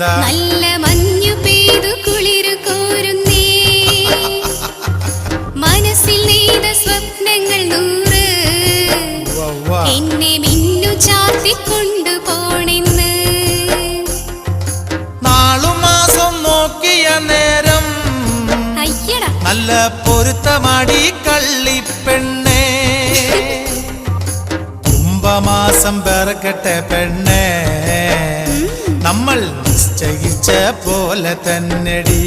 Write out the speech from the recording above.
അതെന്താ? നല്ല മഞ്ഞു പെയ്തു കുളിരു കോരുന്നേ, മനസ്സിൽ നെയ്ത സ്വപ്നങ്ങൾ 100 എന്നെ മിന്നു ചാർത്തിക്കൊണ്ടു പോണെന്ന്. നാളും മാസം നോക്കിയ നേരം അയ്യടാ നല്ല പൊരുത്തമാടി കള്ളിപ്പെണ്ണേ, കുംഭമാസം പിറക്കട്ടെ പെണ്ണേ, നമ്മൾ നിശ്ചയിച്ച പോലെ തന്നെടി.